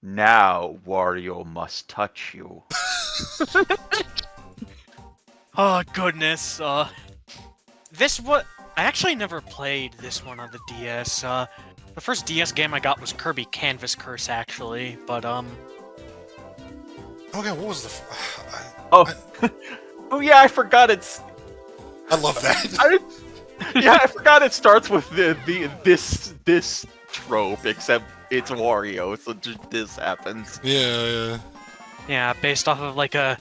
Now Wario must touch you. Oh goodness. This what I actually never played this one on the DS. The first DS game I got was Kirby Canvas Curse, actually, but Okay, what was the? Oh, oh yeah, I forgot it's. I love that. Yeah, I forgot it starts with this trope, except it's Wario, so just this happens. Yeah. yeah, based off of like a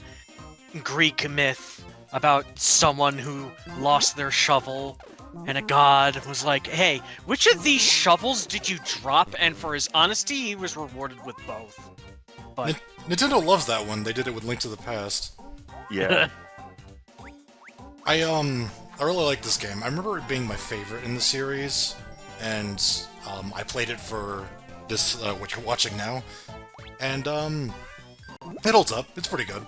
Greek myth about someone who lost their shovel, and a god was like, "Hey, which of these shovels did you drop?" And for his honesty, he was rewarded with both. But Nintendo loves that one. They did it with Link to the Past. Yeah. I really like this game. I remember it being my favorite in the series, and I played it for this what you're watching now, and it holds up. It's pretty good.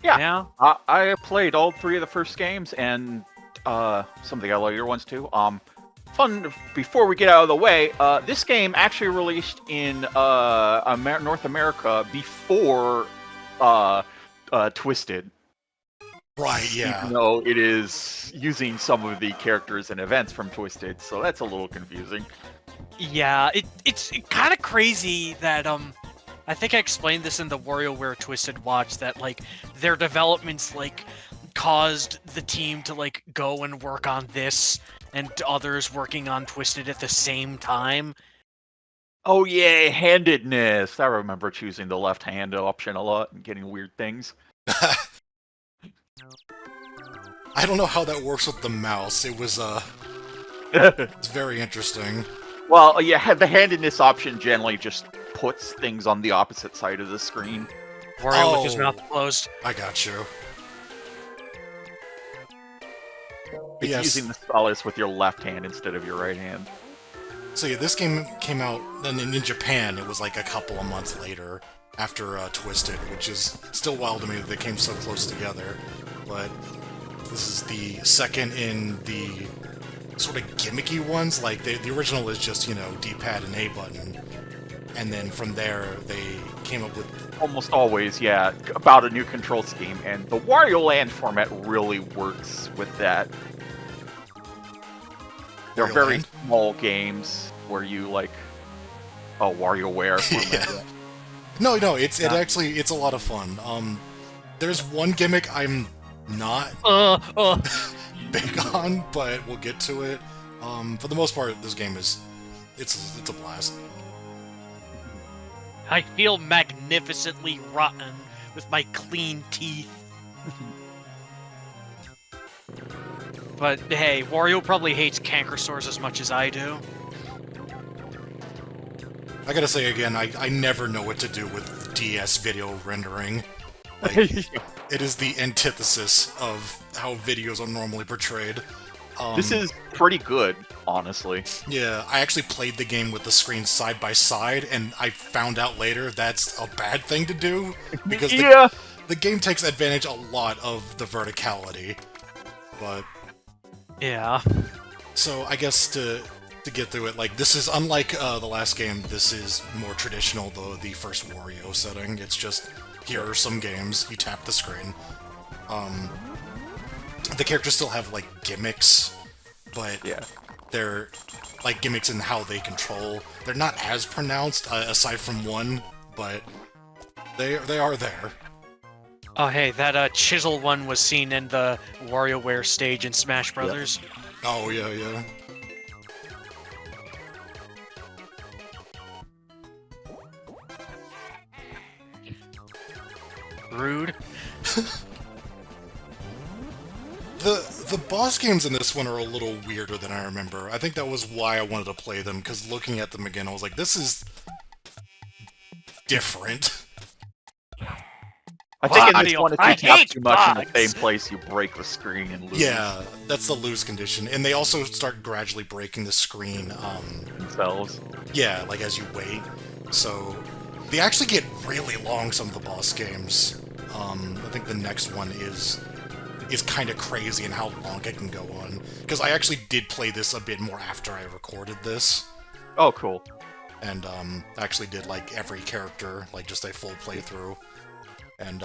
Yeah. I played all three of the first games and some of the later ones too. Fun. Before we get out of the way, this game actually released in North America before Twisted. Right, yeah. Even though it is using some of the characters and events from Twisted, so that's a little confusing. yeah, it's kind of crazy that I think I explained this in the WarioWare Twisted Watch that like their developments like caused the team to like go and work on this and others working on Twisted at the same time. Oh yeah, handedness. I remember choosing the left hand option a lot and getting weird things. I don't know how that works with the mouse. It was it's very interesting. Well, yeah, the handedness option generally just puts things on the opposite side of the screen. Wario with his mouth closed. I got you. It's Yes. using the stylus with your left hand instead of your right hand. So yeah, this game came out, then in Japan, it was like a couple of months later, after Twisted, which is still wild to me that they came so close together. But this is the second in the sort of gimmicky ones, like the original is just, you know, D-pad and A button. And then from there, they came up with... Almost always, yeah, about a new control scheme, and the Wario Land format really works with that. They're Wario very Land? small games where you like, WarioWare format. No, it actually, it's a lot of fun. There's one gimmick I'm not big on, but we'll get to it. For the most part, this game is, it's a blast. I feel magnificently rotten with my clean teeth. But hey, Wario probably hates canker sores as much as I do. I gotta say again, I never know what to do with DS video rendering. Like, it is the antithesis of how videos are normally portrayed. This is pretty good, honestly. Yeah, I actually played the game with the screens side by side, and I found out later that's a bad thing to do, because the game takes advantage a lot of the verticality. But Yeah. so I guess to get through it, like, this is unlike the last game. This is more traditional, the first Wario setting. It's just, here are some games, you tap the screen. The characters still have, like, gimmicks, but they're, like, gimmicks in how they control. They're not as pronounced, aside from one, but they are there. Oh hey, that chisel one was seen in the WarioWare stage in Smash Brothers. Oh, yeah. Rude. The boss games in this one are a little weirder than I remember. I think that was why I wanted to play them, because looking at them again, I was like, this is different. I think in Wario, this one, if I you tap hate too much in the bugs. same place, you break the screen and lose Yeah, that's the lose condition. And they also start gradually breaking the screen, themselves. yeah, like as you wait. So, they actually get really long, some of the boss games. I think the next one is kind of crazy in how long it can go on. Because I actually did play this a bit more after I recorded this. Oh, cool. and actually did like every character, like just a full playthrough. And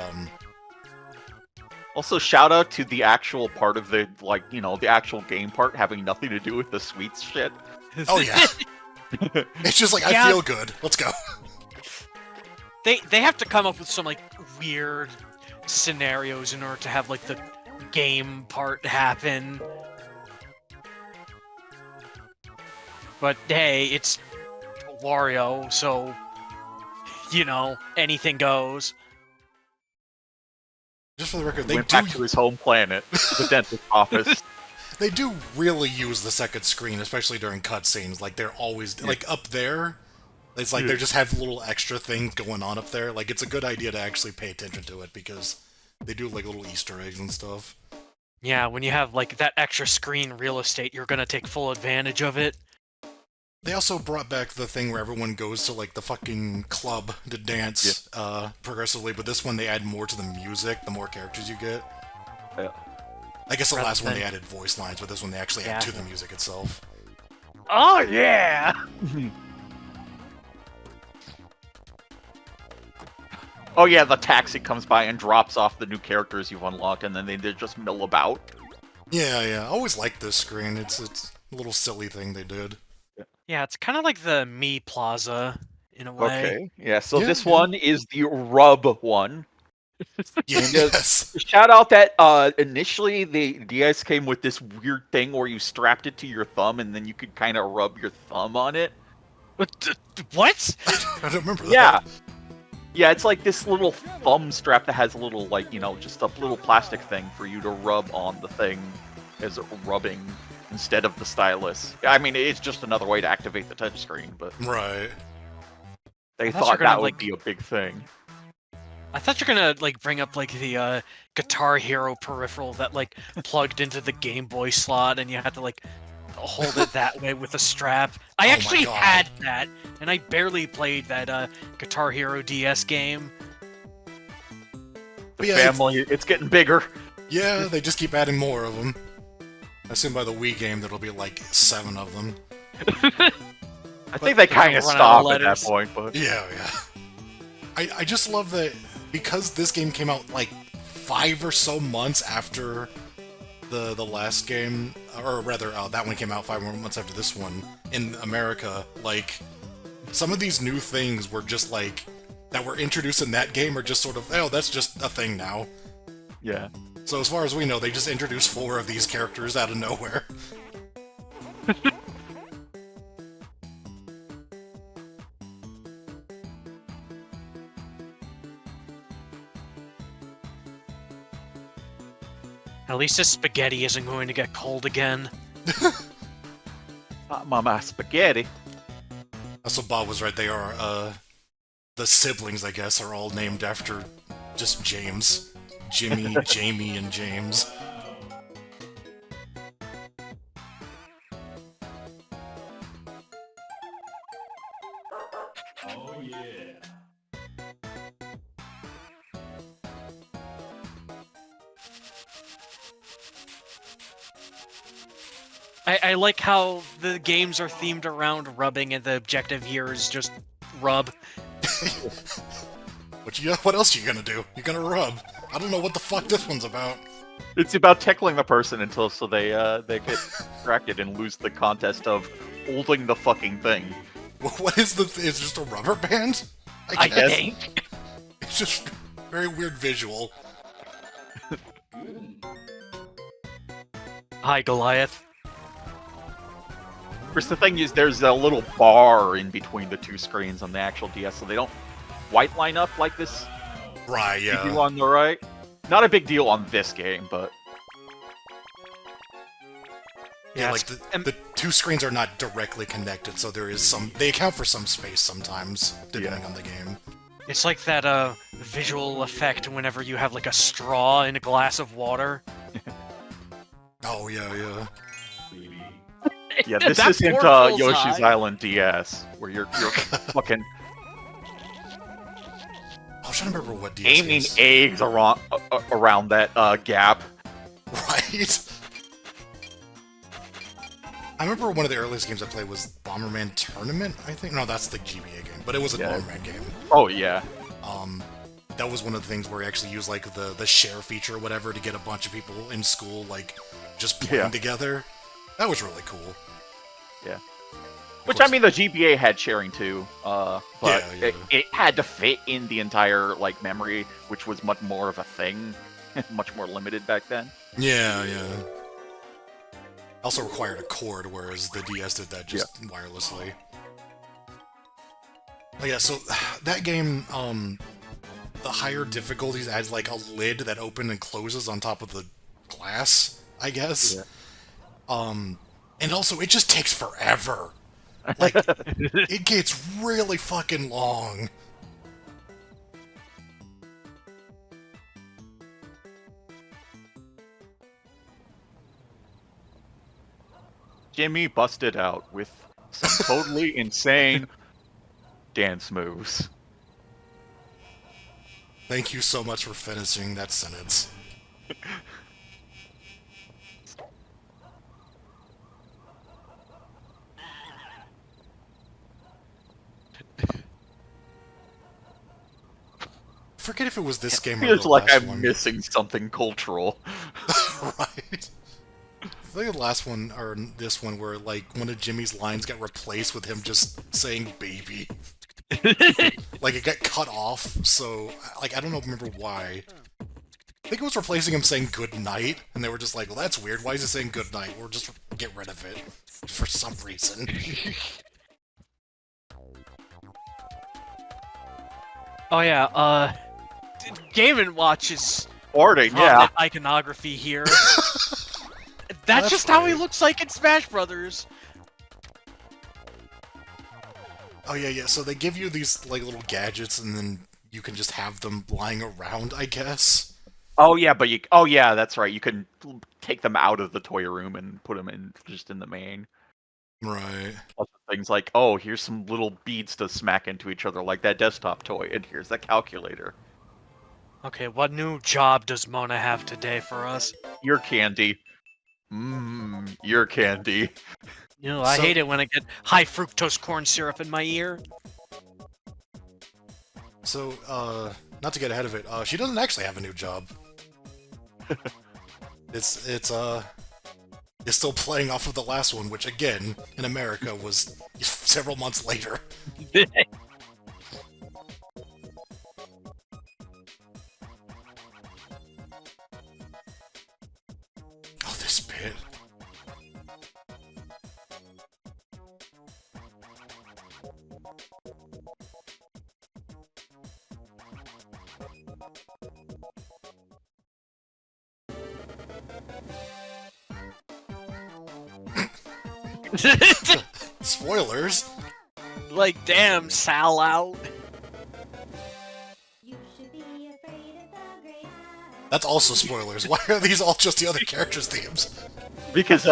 Also, shout out to the actual part of the, like, you know, the actual game part having nothing to do with the sweets shit. oh yeah, it's just like I feel good. Let's go. They have to come up with some like weird scenarios in order to have like the game part happen. But hey, it's Wario, so you know, anything goes. Just for the record, He went back to his home planet, the dentist office. They do really use the second screen, especially during cutscenes. Like, they're always like up there. It's like they just have little extra things going on up there. Like, it's a good idea to actually pay attention to it because they do like little Easter eggs and stuff. Yeah, when you have like that extra screen real estate, you're gonna take full advantage of it. They also brought back the thing where everyone goes to like the fucking club to dance progressively, but this one they add more to the music, the more characters you get. Yeah. I guess the last one they added voice lines, but this one they actually add to the music itself. Oh yeah! Oh yeah, the taxi comes by and drops off the new characters you've unlocked, and then they just mill about. Yeah. I always liked this screen. It's a little silly thing they did. Yeah, it's kind of like the Me Plaza in a way. Okay, yeah, so this one is the rub one. Yes. Shout out that initially the DS came with this weird thing where you strapped it to your thumb and then you could kind of rub your thumb on it. What? I don't remember that. Yeah. Yeah, it's like this little thumb strap that has a little, like, you know, just a little plastic thing for you to rub on the thing as rubbing instead of the stylus. I mean, it's just another way to activate the touchscreen, but Right. they thought that would be a big thing. I thought you were gonna like bring up like the Guitar Hero peripheral that like plugged into the Game Boy slot, and you had to like hold it that way with a strap. I actually had that, and I barely played that Guitar Hero DS game. The family, it's getting bigger. Yeah, they just keep adding more of them. I assume by the Wii game there'll be like 7 of them. I think they kind of stopped at that point, but yeah. I just love that because this game came out like 5 or so months after the last game, or rather, that one came out 5 more months after this one in America. Like, some of these new things were just like that were introduced in that game are just sort of, oh, that's just a thing now. Yeah. So as far as we know, they just introduced 4 of these characters out of nowhere. At least this spaghetti isn't going to get cold again. Mama spaghetti. Also, Bob was right. They are, the siblings, I guess, are all named after just James. Jimmy, Jamie, and James. Oh yeah. I like how the games are themed around rubbing, and the objective here is just rub. What else are you gonna do? You're gonna rub. I don't know what the fuck this one's about. It's about tickling the person until they get distracted and lose the contest of holding the fucking thing. What is it's just a rubber band? I think. It's just very weird visual. Hi, Goliath. Of course, the thing is, there's a little bar in between the 2 screens on the actual DS, so they don't white line up like this. Right, yeah. You do on the right. Not a big deal on this game, but yeah, like the 2 screens are not directly connected, so there is some. They account for some space sometimes, depending on the game. It's like that visual effect whenever you have like a straw in a glass of water. Oh yeah. yeah, this isn't Yoshi's Island DS, where you're fucking I was trying to remember what DS aiming is. eggs around that gap. Right. I remember one of the earliest games I played was Bomberman Tournament, I think? No, that's the GBA game, but it was a Bomberman game. Oh, yeah. That was one of the things where we actually used, like, the share feature or whatever to get a bunch of people in school, like, just playing together. That was really cool. Yeah. Which, I mean, the GBA had sharing, too, but it had to fit in the entire, like, memory, which was much more of a thing, much more limited back then. Yeah. Also required a cord, whereas the DS did that just wirelessly. Oh, yeah, so that game, the higher difficulties adds like a lid that opens and closes on top of the glass, I guess. Yeah. And also it just takes forever. Like, it gets really fucking long. Jimmy busted out with some totally insane dance moves. Thank you so much for finishing that sentence. Forget if it was this game or Feels the like last I'm one. missing something cultural. Right. I think the last one, or this one, where, like, one of Jimmy's lines got replaced with him just saying baby. Like, it got cut off, so, like, I don't remember why. I think it was replacing him saying good night, and they were just like, well, that's weird, why is he saying good night? We'll just get rid of it, for some reason. Oh yeah, Game & Watch is Ording, iconography here. That's just how he looks like in Smash Brothers. Oh yeah, so they give you these, like, little gadgets, and then you can just have them lying around, I guess? Oh yeah, but you... Oh yeah, that's right. You can take them out of the toy room and put them in just in the main. Right. Things like, oh, here's some little beads to smack into each other like that desktop toy, and here's that calculator. Okay, what new job does Mona have today for us? Your candy. Your candy. You know, I hate it when I get high fructose corn syrup in my ear. So, not to get ahead of it, she doesn't actually have a new job. It's still playing off of the last one, which again, in America, was several months later. Oh, this bit. Spoilers? Like, damn, Sal out. That's also spoilers. Why are these all just the other characters' themes? Because,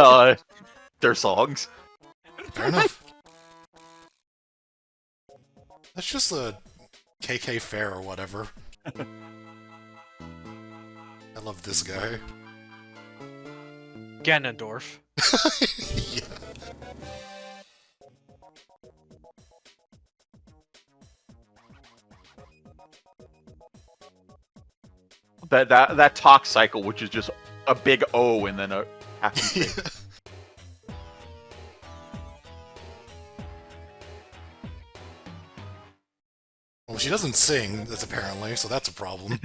they're songs. Fair enough. That's just a KK Fair or whatever. I love this guy. Ganondorf. Yeah. That talk cycle, which is just a big O and then a happy face. Well, she doesn't sing, that's apparently, so that's a problem.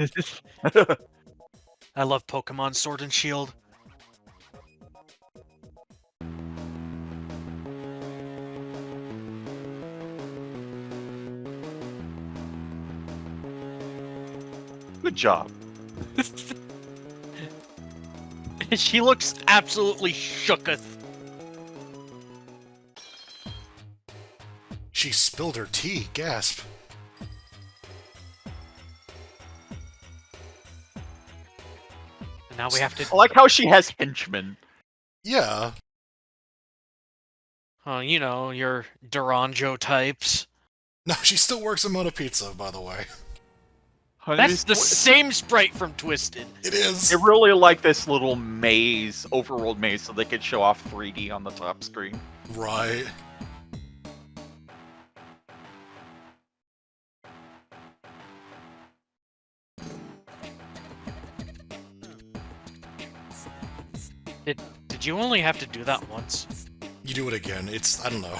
I love Pokemon Sword and Shield. Good job. She looks absolutely shooketh. She spilled her tea, gasp. And now we have to... I like how she has henchmen. Yeah. Oh, you know, your Duranjo types. No, she still works at Mona Pizza, by the way. That's the same sprite from Twisted. It is. They really like this little maze, overworld maze, so they could show off 3D on the top screen. Right. Did you only have to do that once? You do it again. I don't know.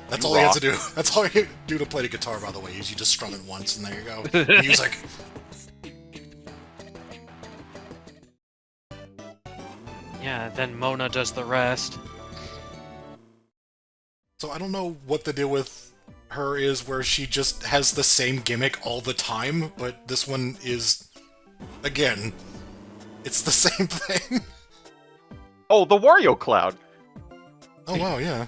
That's all you have to do. That's all you do to play the guitar, by the way, is you just strum it once, and there you go. Music. Yeah, then Mona does the rest. So I don't know what the deal with her is, where she just has the same gimmick all the time, but this one is, again, it's the same thing. Oh, the Wario Cloud! Oh wow, yeah.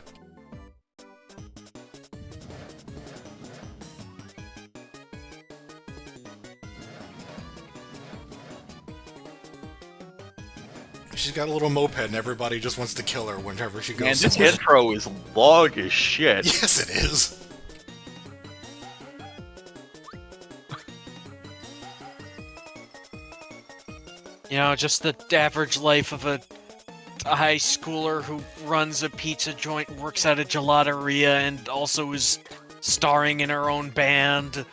She's got a little moped and everybody just wants to kill her whenever she goes Man, this somewhere. intro is long as shit. Yes, it is. You know, just the average life of a high schooler who runs a pizza joint, works at a gelateria, and also is starring in her own band.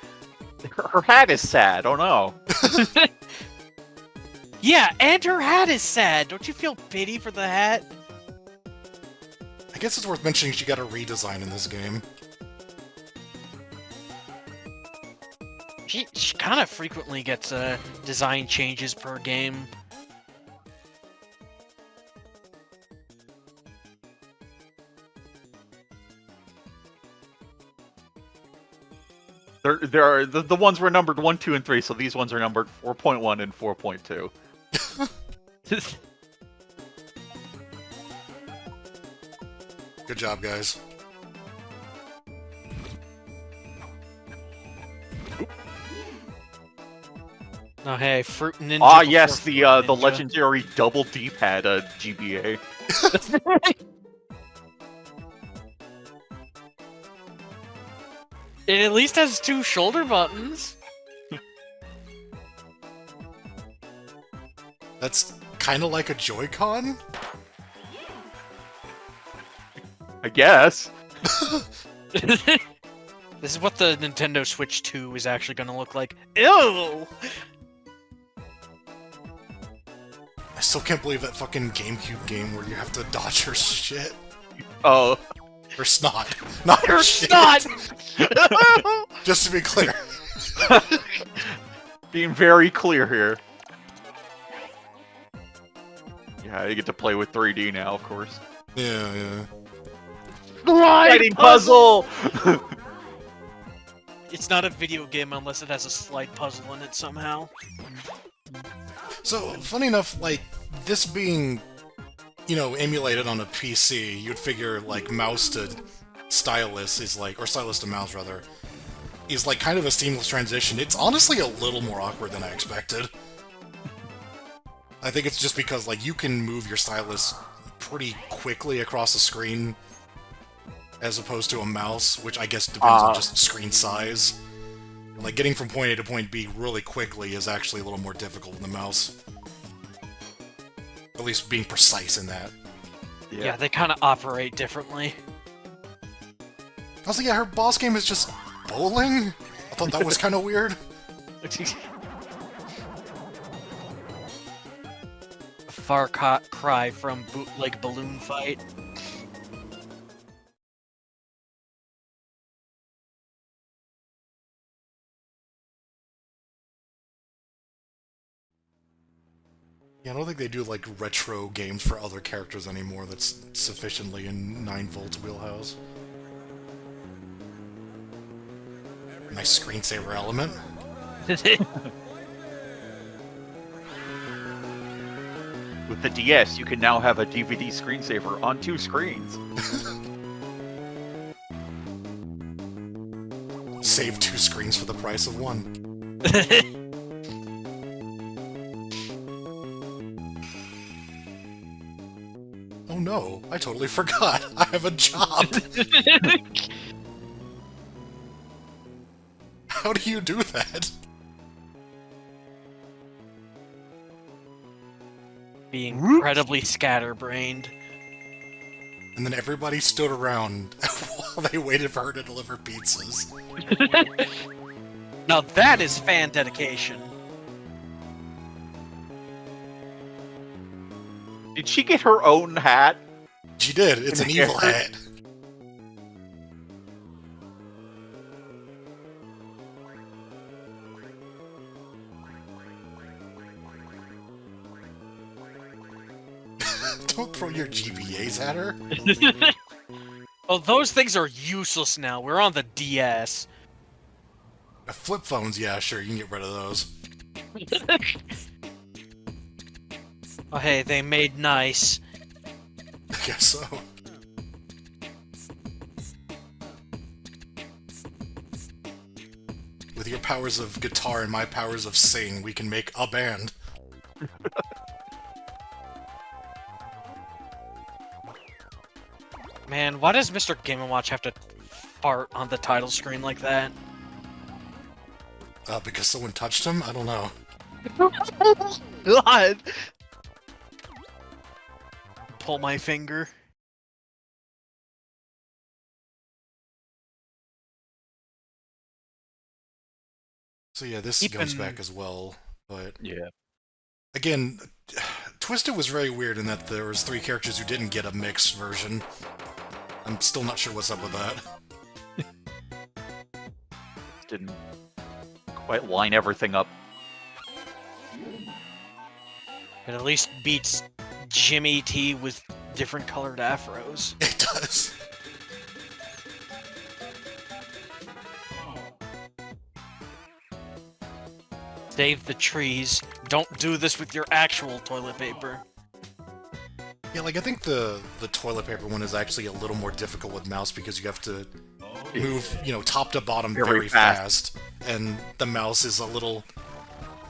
Her hat is sad, oh no. Yeah, and her hat is sad. Don't you feel pity for the hat? I guess it's worth mentioning she got a redesign in this game. She kind of frequently gets design changes per game. There are the ones were numbered 1, 2, and 3, so these ones are numbered 4.1 and 4.2. Good job, guys. Oh hey, Fruit Ninja. Ah, yes, before the Fruit the Ninja. legendary double D-pad GBA. It at least has 2 shoulder buttons. That's kind of like a Joy-Con? I guess. This is what the Nintendo Switch 2 is actually going to look like. Ew! I still can't believe that fucking GameCube game where you have to dodge her shit. Oh. Her snot. Not her Her shit. snot! Just to be clear. Being very clear here. Yeah, you get to play with 3D now, of course. Yeah, yeah. Sliding puzzle! It's not a video game unless it has a slide puzzle in it somehow. So, funny enough, like, this being, you know, emulated on a PC, you'd figure, like, mouse to stylus is like, or stylus to mouse, rather, is like kind of a seamless transition. It's honestly a little more awkward than I expected. I think it's just because, like, you can move your stylus pretty quickly across the screen as opposed to a mouse, which I guess depends on just screen size. Like, getting from point A to point B really quickly is actually a little more difficult than the mouse. At least being precise in that. Yeah, they kind of operate differently. Also, yeah, her boss game is just bowling? I thought that was kind of weird. A far cry from bootleg balloon fight. Yeah, I don't think they do, like, retro games for other characters anymore that's sufficiently in 9Volt's wheelhouse. Nice screensaver element. With the DS, you can now have a DVD screensaver on 2 screens. Save 2 screens for the price of 1. Oh no, I totally forgot. I have a job. How do you do that? Being incredibly scatterbrained. And then everybody stood around while they waited for her to deliver pizzas. Now that is fan dedication. Did she get her own hat? She did. It's an evil hat. Don't throw your GBAs at her. Oh, those things are useless now. We're on the DS. Flip phones, yeah, sure, you can get rid of those. Oh, hey, they made nice. I guess so. With your powers of guitar and my powers of sing, we can make a band. Man, why does Mr. Game & Watch have to fart on the title screen like that? Because someone touched him? I don't know. God! Pull my finger. So yeah, this goes back as well, but... Yeah. Again, Twisted was very weird in that there was 3 characters who didn't get a mixed version. I'm still not sure what's up with that. Didn't quite line everything up. It at least beats Jimmy T with different colored afros. It does. Save the trees. Don't do this with your actual toilet paper. Yeah, like, I think the toilet paper one is actually a little more difficult with mouse because you have to move, you know, top to bottom very fast. And the mouse is a little...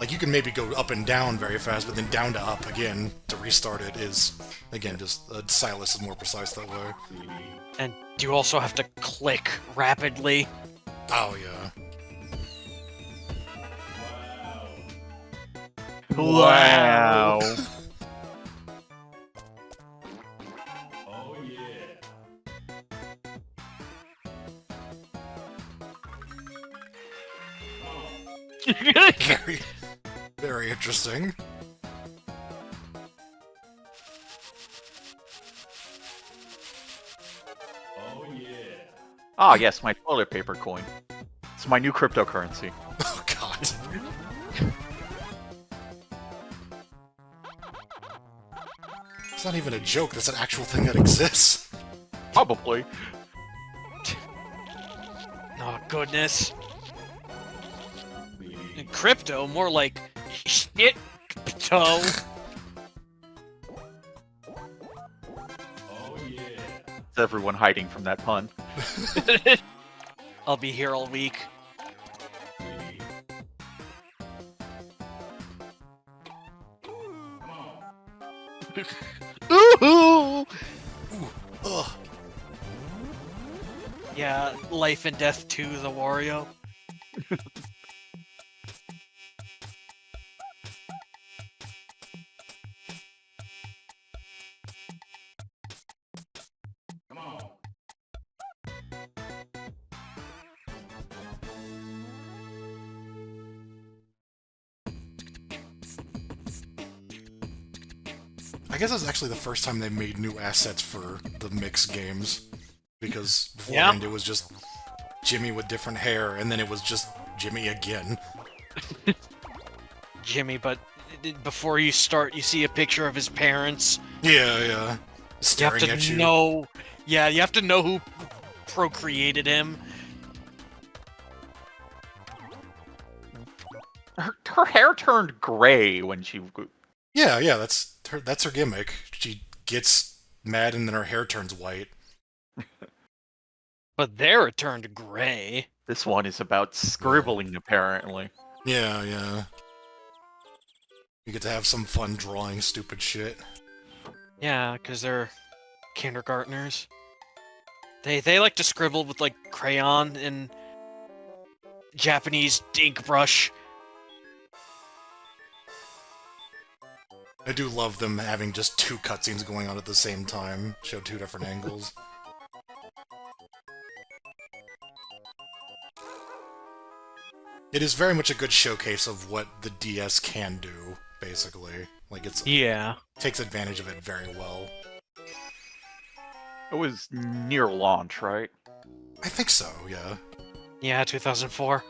Like, you can maybe go up and down very fast, but then down to up again to restart it is, again, just... The stylus is more precise that way. And you also have to click rapidly. Oh, yeah. Wow. Oh yeah. Very, very interesting. Oh yeah. Ah, yes, my toilet paper coin. It's my new cryptocurrency. Oh, God. It's not even a joke, that's an actual thing that exists. Probably. Oh, goodness. And crypto, more like shit toe. Oh yeah. It's everyone hiding from that pun. I'll be here all week. Ooh! Ugh. Yeah, Life and Death 2, the Wario. Come on. I guess that's actually the first time they made new assets for the mix games. Because beforehand it was just Jimmy with different hair, and then it was just Jimmy again. Jimmy, but before you start, you see a picture of his parents. Yeah. You Staring have at to you. know... Yeah, you have to know who procreated him. Her hair turned gray when she... Yeah, that's her gimmick. She gets mad and then her hair turns white. But there it turned gray. This one is about scribbling, apparently. Yeah. You get to have some fun drawing stupid shit. Yeah, because they're kindergartners. They like to scribble with, like, crayon and Japanese ink brush. I do love them having just 2 cutscenes going on at the same time. Show 2 different angles. It is very much a good showcase of what the DS can do, basically. Like, takes advantage of it very well. It was near launch, right? I think so, yeah. Yeah, 2004.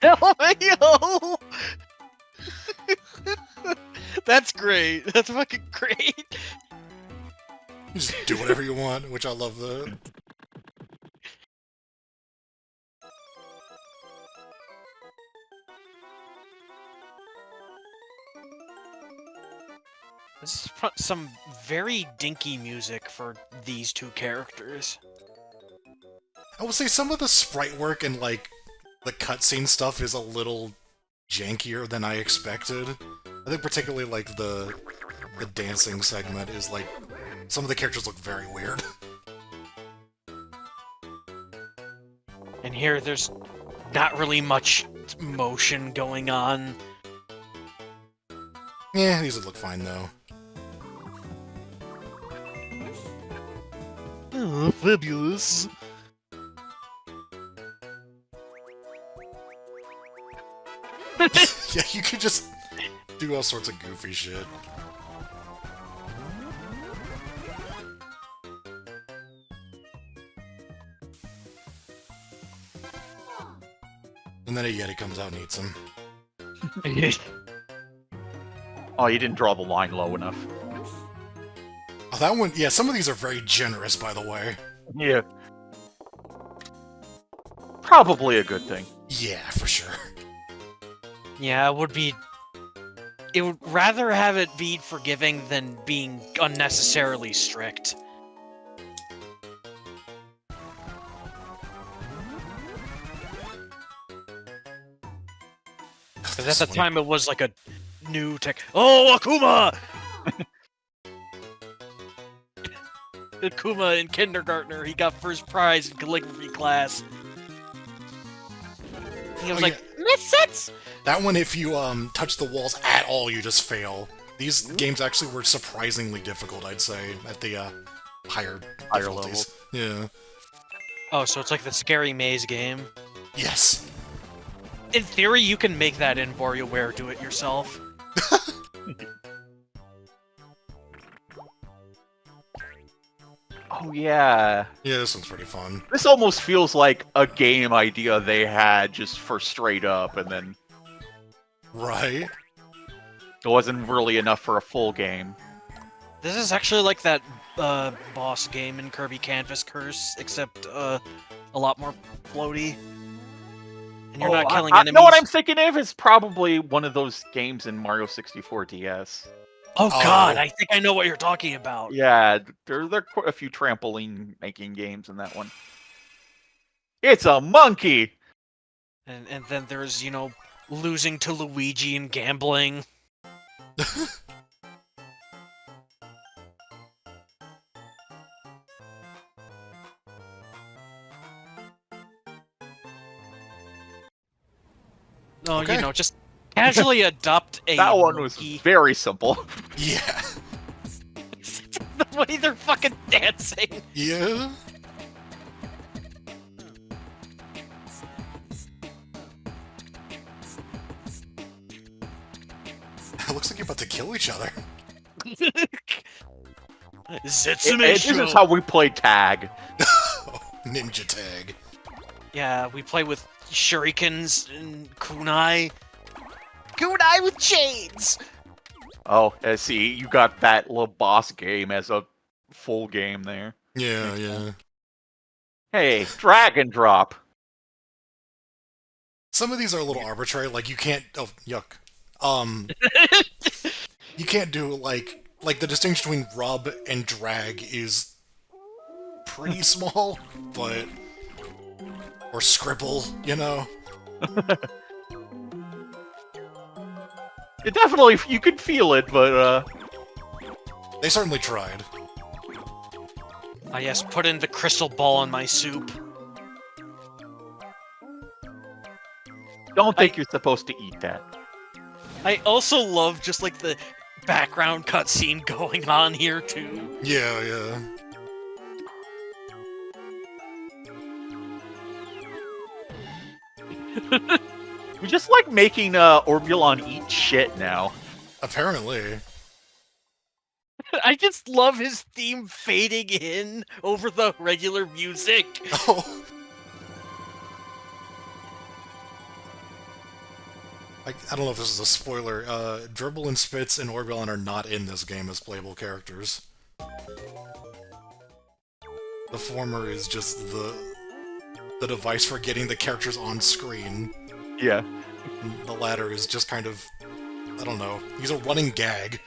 LMAO! That's great. That's fucking great. You just do whatever you want, which I love that. This is some very dinky music for these two characters. I would say some of the sprite work and, like, the cutscene stuff is a little jankier than I expected. I think particularly, like, the dancing segment is, like, some of the characters look very weird. And here, there's not really much motion going on. Yeah, these would look fine, though. Oh, fabulous. Yeah, you could just do all sorts of goofy shit. And then a Yeti comes out and eats him. Oh, you didn't draw the line low enough. Oh, that one... Yeah, some of these are very generous, by the way. Yeah. Probably a good thing. Yeah, for sure. Yeah, it would be... It would rather have it be forgiving than being unnecessarily strict. Because at the time it was like a new tech... Oh, Akuma! Akuma in kindergartner, he got first prize in calligraphy class. He was like, Misses! That one, if you touch the walls at all, you just fail. These games actually were surprisingly difficult, I'd say, at the higher difficulties. Yeah. Oh, so it's like the scary maze game. Yes. In theory, you can make that in WarioWare do it yourself. Oh, yeah. Yeah, this one's pretty fun. This almost feels like a game idea they had just for straight up, and then Right? it wasn't really enough for a full game. This is actually like that boss game in Kirby Canvas Curse, except a lot more floaty. And you're not killing enemies. You know what I'm thinking of? It's probably one of those games in Mario 64 DS. Oh god, I think I know what you're talking about. Yeah, there are quite a few trampoline making games in that one. It's a monkey! And then there's, you know, losing to Luigi and gambling. Oh, Okay. you know, just casually adopt a That one was monkey. very simple. Yeah. The way they're fucking dancing. Yeah. It looks like you're about to kill each other. Zetsume This is how we play tag. Ninja tag. Yeah, we play with shurikens and kunai. Kunai with chains! Oh, see, you got that little boss game as a full game there. Yeah, yeah. Hey, drag and drop. Some of these are a little arbitrary, like you can't... Oh, yuck. You can't do, like the distinction between rub and drag is pretty small, but... Or scribble, you know? It definitely, you could feel it, but, They certainly tried. Ah yes, put in the crystal ball in my soup. don't think you're supposed to eat that. I also love just like the background cutscene going on here too. Yeah, yeah. We just like making Orbulon eat shit now. Apparently. I just love his theme fading in over the regular music. Oh. I don't know if this is a spoiler. Dribble and Spitz and Orbulon are not in this game as playable characters. The former is just the device for getting the characters on screen. Yeah. And the latter is just kind of, I don't know, he's a running gag.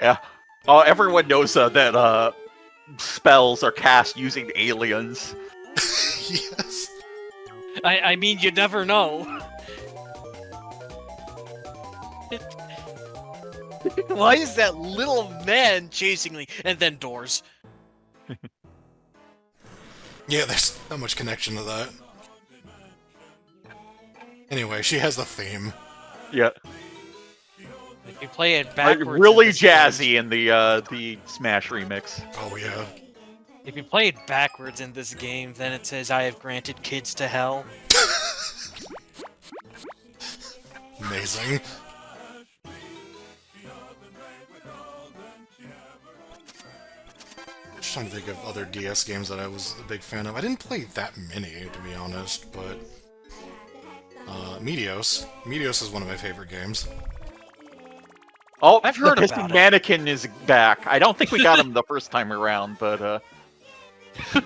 Yeah. Everyone knows that spells are cast using aliens. Yes. I mean, you never know. Why is that little man chasing me? And then doors. Yeah, there's not much connection to that. Anyway, she has the theme. Yeah. If you play it Like, backwards, really in this jazzy in the Smash remix. Oh yeah. If you play it backwards in this game, then it says, "I have granted kids to hell." Amazing. Just trying to think of other DS games that I was a big fan of. I didn't play that many, to be honest, but... Meteos. Meteos is one of my favorite games. Oh, I've heard the about Pissing it. Mannequin is back. I don't think we got him the first time around, but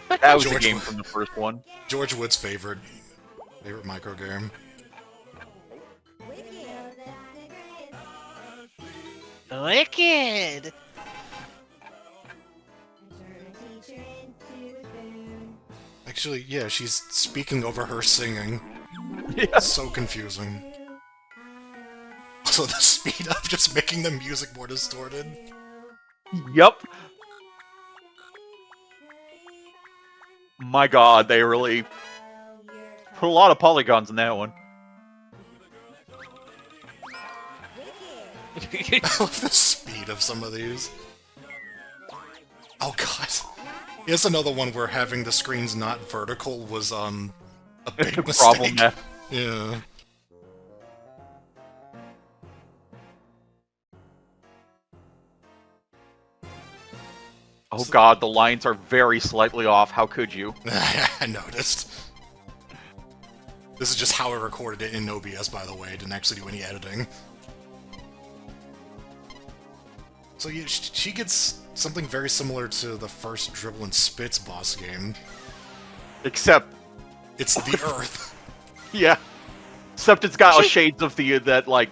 that was a George game Wood. from the first one. George Wood's favorite microgame. Wicked! Actually, yeah, she's speaking over her singing. Yeah. So confusing. Also, the speed up just making the music more distorted. Yep. My god, they really put a lot of polygons in that one. I love the speed of some of these. Oh god. Here's another one where having the screens not vertical was, a big mistake. Problem. Yeah. Oh god, the lines are very slightly off. How could you? I noticed. This is just how I recorded it in OBS, by the way. I didn't actually do any editing. So yeah, she gets something very similar to the first Dribble and Spitz boss game. Except, It's the Earth. yeah. Except it's got shades of that like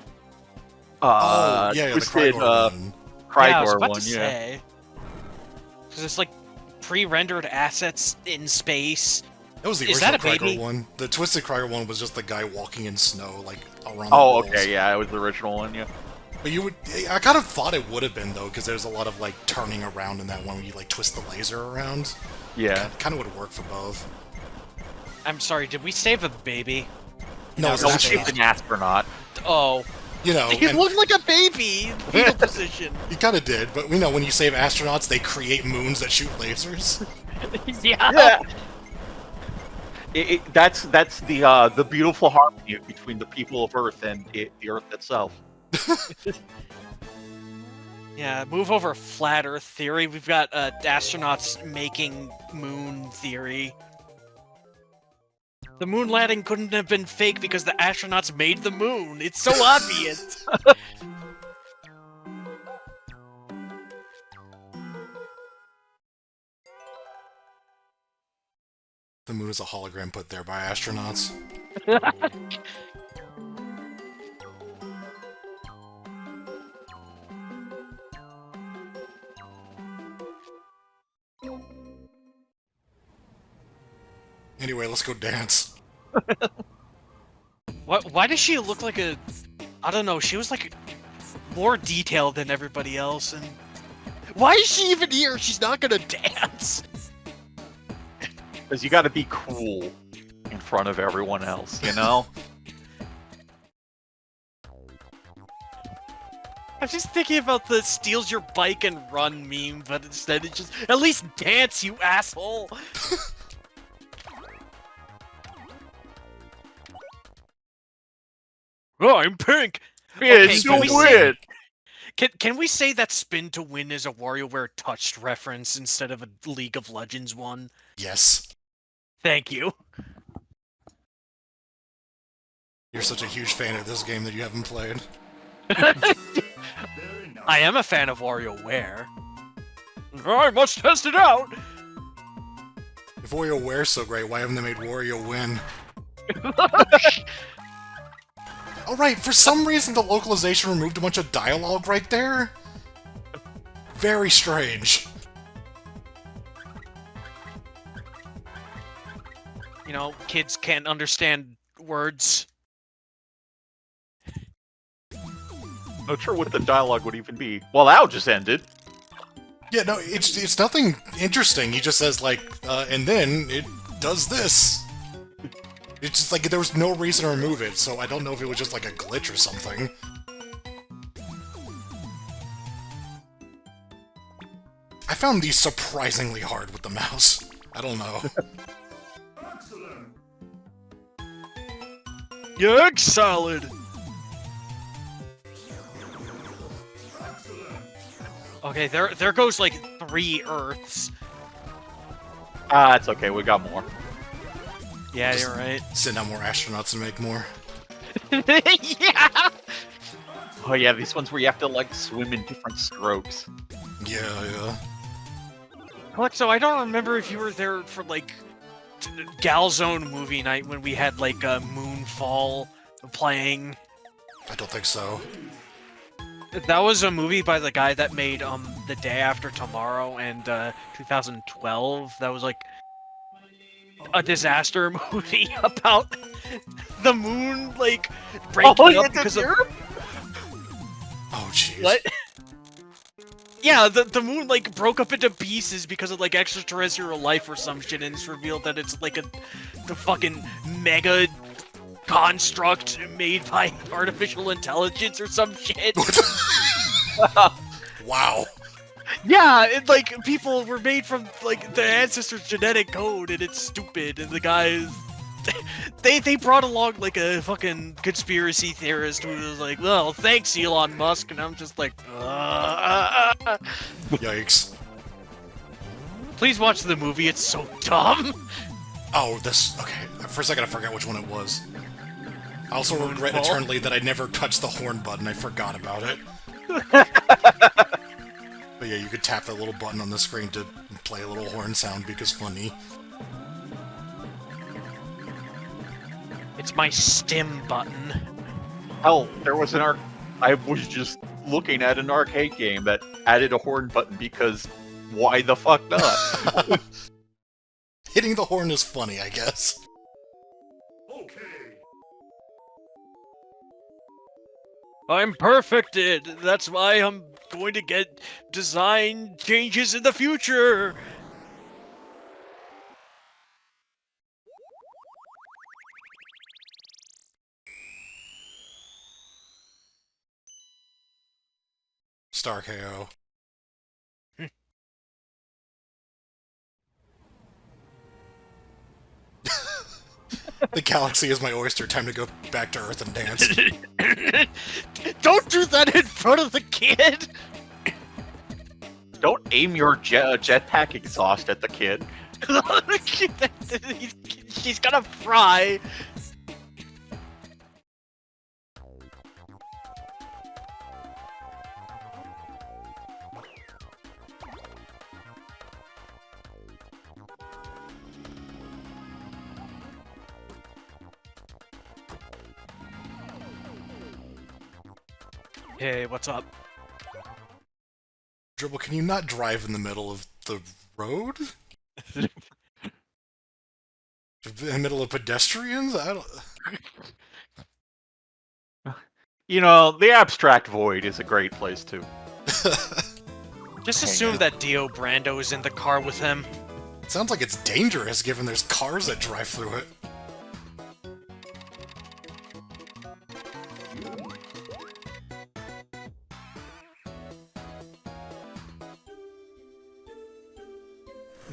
Oh, yeah, the twisted Crygor one. Crygor Yeah, I was about one, to yeah. say. Because it's like pre-rendered assets in space. That was the Is original that a baby? Crygor one. The Twisted Crygor one was just the guy walking in snow, like, around Oh, the walls. okay, yeah, it was the original one, yeah. But you would... I kind of thought it would have been, though, because there's a lot of, like, turning around in that one where you, like, twist the laser around. Yeah. Kind of would have worked for both. I'm sorry, did we save a baby? No, it's No, an we saved astronaut. an astronaut. Oh. You know, He and looked like a baby in fetal position. he kind of did, but we know when you save astronauts, they create moons that shoot lasers. Yeah. Yeah. That's the beautiful harmony between the people of Earth and the Earth itself. Yeah, move over flat Earth theory. We've got astronauts making moon theory. The moon landing couldn't have been fake because the astronauts made the moon. It's so obvious. The moon is a hologram put there by astronauts. Anyway, let's go dance. Why does she look like a... I don't know, she was like more detailed than everybody else, and... Why is she even here? She's not gonna dance! Because you gotta be cool in front of everyone else, you know? I'm just thinking about the steals your bike and run meme, but instead it just at least dance, you asshole. Oh, I'm pink. It's can we so say- weird. Can we say that spin to win is a WarioWare touched reference instead of a League of Legends one? Yes. Thank you. You're such a huge fan of this game that you haven't played. I am a fan of WarioWare. I must test it out. If WarioWare's so great, why haven't they made Wario win? Oh right, for some reason the localization removed a bunch of dialogue right there? Very strange. You know, kids can't understand words. Not sure what the dialogue would even be. Well, that just ended. Yeah, no, it's nothing interesting. He just says, like, and then it does this. It's just like there was no reason to remove it, so I don't know if it was just like a glitch or something. I found these surprisingly hard with the mouse. I don't know. Egg salad. Okay, there goes like 3 Earths. Ah, it's okay. We got more. Yeah, Just you're right. send out more astronauts and make more. Yeah. Oh yeah, these ones where you have to like swim in different strokes. Yeah. Look, so I don't remember if you were there for like Galzone movie night when we had like Moonfall playing. I don't think so. That was a movie by the guy that made The Day After Tomorrow and 2012. That was like a disaster movie about the moon like breaking up because of Oh jeez. what? Yeah, the moon like broke up into pieces because of like extraterrestrial life or some shit, and it's revealed that it's like the fucking mega construct made by artificial intelligence or some shit. Wow. Yeah, it, like people were made from like the ancestors' genetic code, and it's stupid. And the guys, they brought along like a fucking conspiracy theorist who was like, "Well, thanks, Elon Musk," and I'm just like, Yikes. Please watch the movie. It's so dumb. Oh, this... Okay, for a second I forgot which one it was. I also regret Moonfall? eternally that I never touched the horn button. I forgot about it. But yeah, you could tap that little button on the screen to play a little horn sound because funny. It's my stim button. Hell, there was I was just looking at an arcade game that added a horn button because why the fuck not? Hitting the horn is funny, I guess. Okay. I'm perfected. That's why I'm going to get design changes in the future. Star KO. The galaxy is my oyster. Time to go back to Earth and dance. Don't do that in front of the kid. Don't aim your jetpack exhaust at the kid. She's gonna fry. Hey, what's up? Dribble, can you not drive in the middle of the road? In the middle of pedestrians? I don't... You know, the abstract void is a great place too. Just assume that Dio Brando is in the car with him. Sounds like it's dangerous given there's cars that drive through it.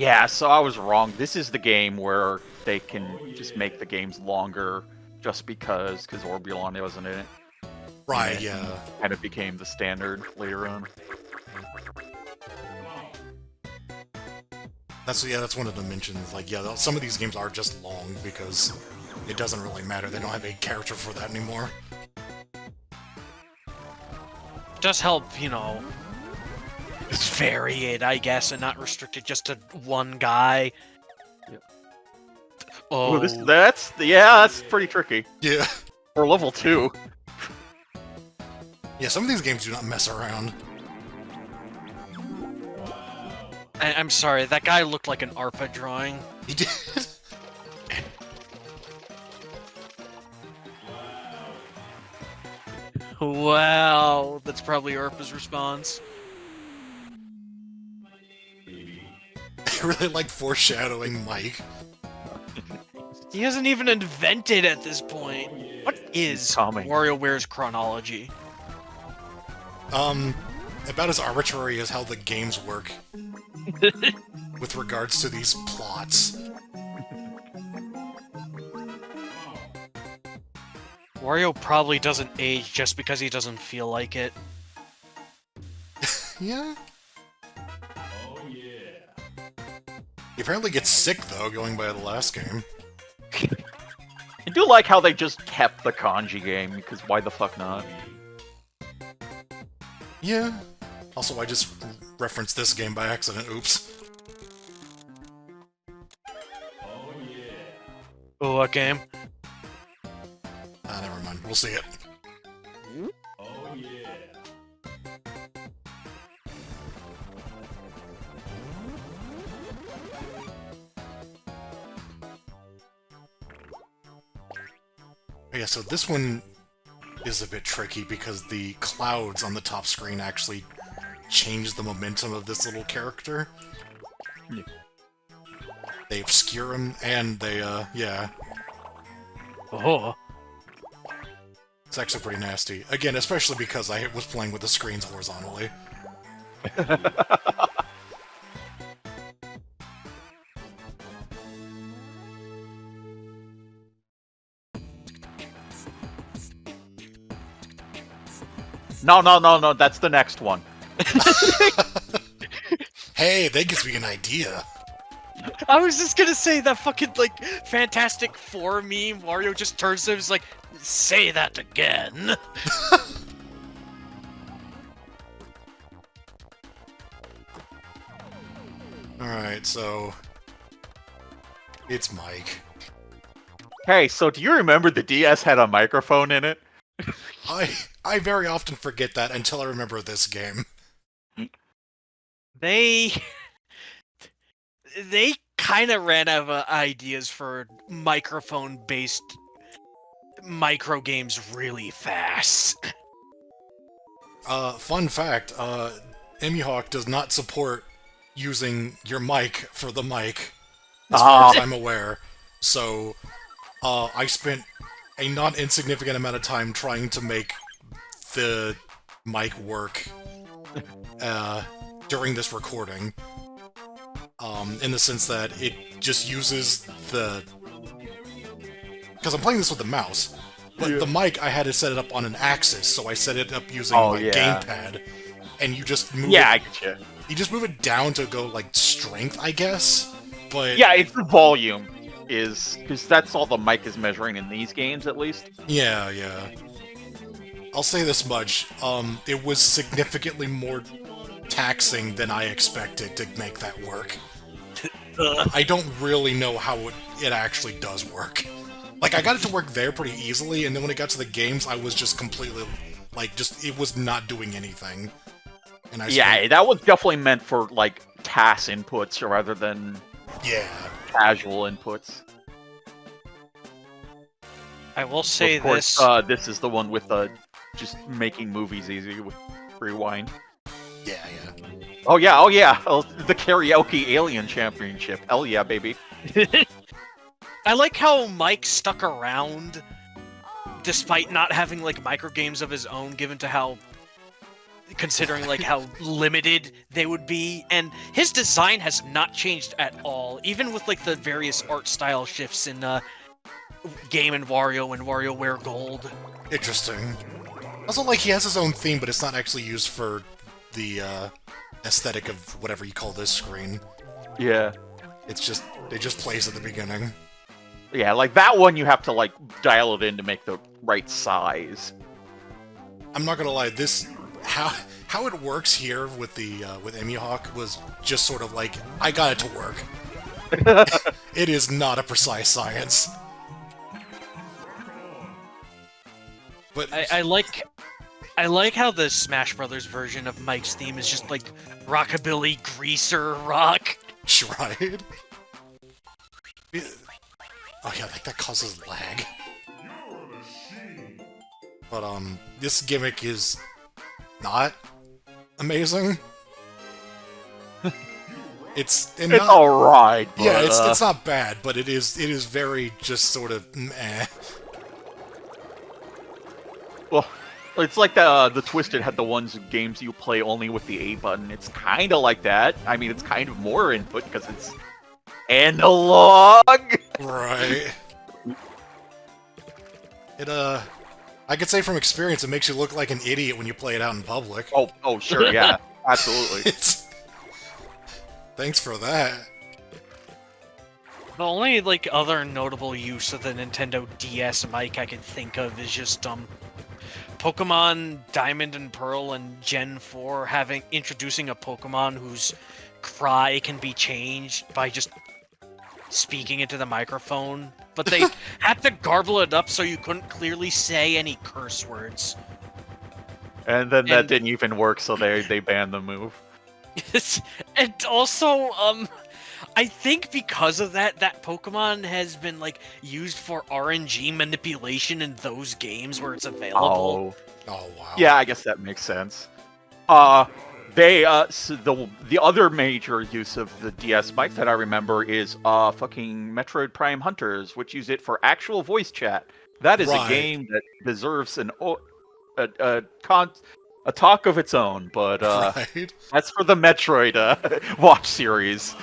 Yeah, so I was wrong. This is the game where they can just make the games longer just because Orbulon wasn't in it. Right, And yeah. kind of became the standard later on. That's one of the mentions. Like, yeah, some of these games are just long because it doesn't really matter. They don't have a character for that anymore. Does help, vary it, I guess, and not restrict it just to one guy. Yep. Oh, Ooh, that's pretty tricky. Yeah. For level 2. Yeah, some of these games do not mess around. I'm sorry, that guy looked like an ARPA drawing. He did. Wow, that's probably ARPA's response. I really like foreshadowing Mike. He hasn't even invented at this point. What is coming. WarioWare's chronology? About as arbitrary as how the games work with regards to these plots. Wario probably doesn't age just because he doesn't feel like it. Yeah? He apparently gets sick, though, going by the last game. I do like how they just kept the kanji game, because why the fuck not? Yeah. Also, I just referenced this game by accident. Oops. Oh, what game? Never mind. We'll see it. Yeah, so this one is a bit tricky because the clouds on the top screen actually change the momentum of this little character. Yeah. They obscure him, and they, yeah. Oh. It's actually pretty nasty. Again, especially because I was playing with the screens horizontally. No, that's the next one. Hey, that gives me an idea. I was just gonna say that fucking, Fantastic Four meme. Wario just turns to him and is like, say that again. Alright, so... It's Mike. Hey, so do you remember the DS had a microphone in it? I very often forget that until I remember this game. They kind of ran out of ideas for microphone-based microgames really fast. Fun fact, EmuHawk does not support using your mic for the mic, as far as I'm aware. So, I spent a not insignificant amount of time trying to make the mic work during this recording. In the sense that it just uses the... Because I'm playing this with the mouse, but the mic, I had to set it up on an axis, so I set it up using my gamepad, and you just move I get you. You just move it down to go, strength, I guess? But... Yeah, it's the volume, because that's all the mic is measuring in these games, at least. Yeah. I'll say this much, it was significantly more taxing than I expected to make that work. I don't really know how it actually does work. I got it to work there pretty easily, and then when it got to the games, I was just completely, it was not doing anything. And that was definitely meant for, TAS inputs rather than casual inputs. I will say of course, this. This is the one with just making movies easy with Rewind. Yeah. Oh yeah. The Karaoke Alien Championship. Hell yeah, baby. I like how Mike stuck around despite not having microgames of his own, given to how considering like how limited they would be. And his design has not changed at all, even with like the various art style shifts in Game and WarioWare Gold. Interesting. Also, like, he has his own theme, but it's not actually used for the aesthetic of whatever you call this screen. Yeah. It just plays at the beginning. Yeah, like that one you have to like dial it in to make the right size. I'm not gonna lie, this how it works here with the with Emuhawk was just sort of like, I got it to work. It is not a precise science. But I like how the Smash Brothers version of Mike's theme is just like rockabilly greaser rock. right? Oh yeah, like that causes lag. But this gimmick is not amazing. It's not, alright. yeah, it's not bad, but it is very just sort of meh. Well, it's like the Twisted had the ones games you play only with the A button. It's kind of like that. I mean, it's kind of more input because it's analog. Right. It I could say from experience, it makes you look like an idiot when you play it out in public. Oh, sure, yeah, absolutely. Thanks for that. The only like other notable use of the Nintendo DS mic I can think of is just Pokemon Diamond and Pearl and Gen 4 introducing a Pokemon whose cry can be changed by just speaking into the microphone, but they had to garble it up so you couldn't clearly say any curse words. And then that didn't even work, so they banned the move. And also, I think because of that Pokemon has been like used for RNG manipulation in those games where it's available. Oh wow. Yeah, I guess that makes sense. So the other major use of the DS mic that I remember is fucking Metroid Prime Hunters, which use it for actual voice chat. That is a game that deserves a talk of its own, but right. that's for the Metroid watch series.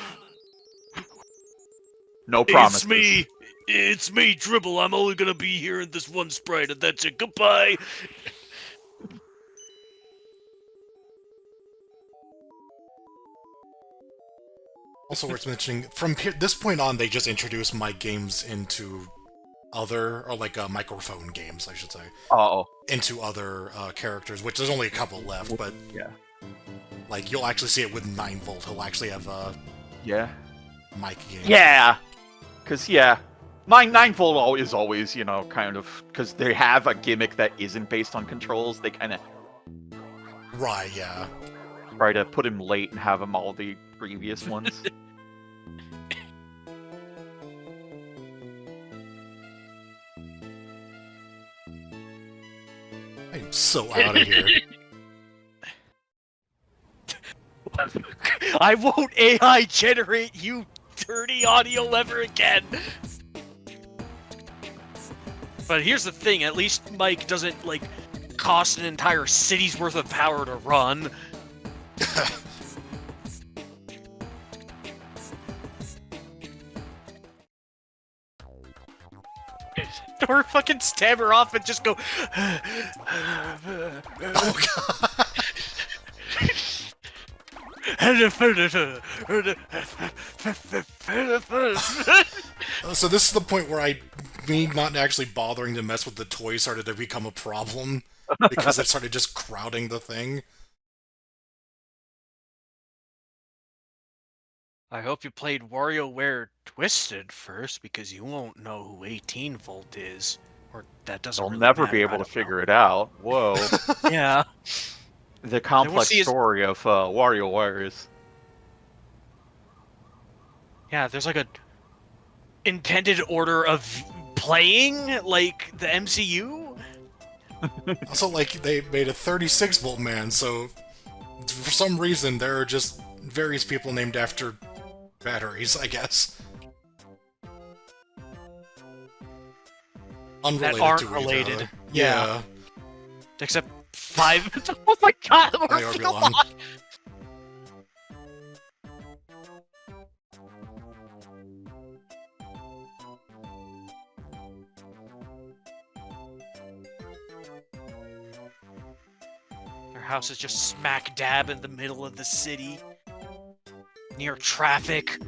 No promises. It's me, Dribble. I'm only gonna be here in this one sprite, and that's it. Goodbye. Also worth mentioning, from this point on, they just introduced mic games into other, or like microphone games, I should say. Oh. Into other characters, which there's only a couple left, but yeah, like you'll actually see it with 9-volt. He'll actually have yeah, mic games. yeah, because 9-volt is always kind of because they have a gimmick that isn't based on controls. They kind of right, yeah. Try to put him late and have him all the previous ones. I'm so out of here. I won't AI generate you dirty audio ever again. But here's the thing, at least Mike doesn't like cost an entire city's worth of power to run. Or fucking stab her off and just go. Oh god. So this is the point where me not actually bothering to mess with the toy started to become a problem because it started just crowding the thing. I hope you played WarioWare Twisted first, because you won't know who 18-volt is. Or that doesn't They'll really never matter, be able to figure it out. Whoa. Yeah. The complex story of WarioWare is... Yeah, there's like a intended order of playing, like the MCU. Also, like, they made a 36-volt man, so for some reason there are just various people named after batteries, I guess. Unrelated That aren't to each related. other. Yeah. Except 5. Oh my god, They we're are a belong. lot. Their house is just smack dab in the middle of the city, near traffic.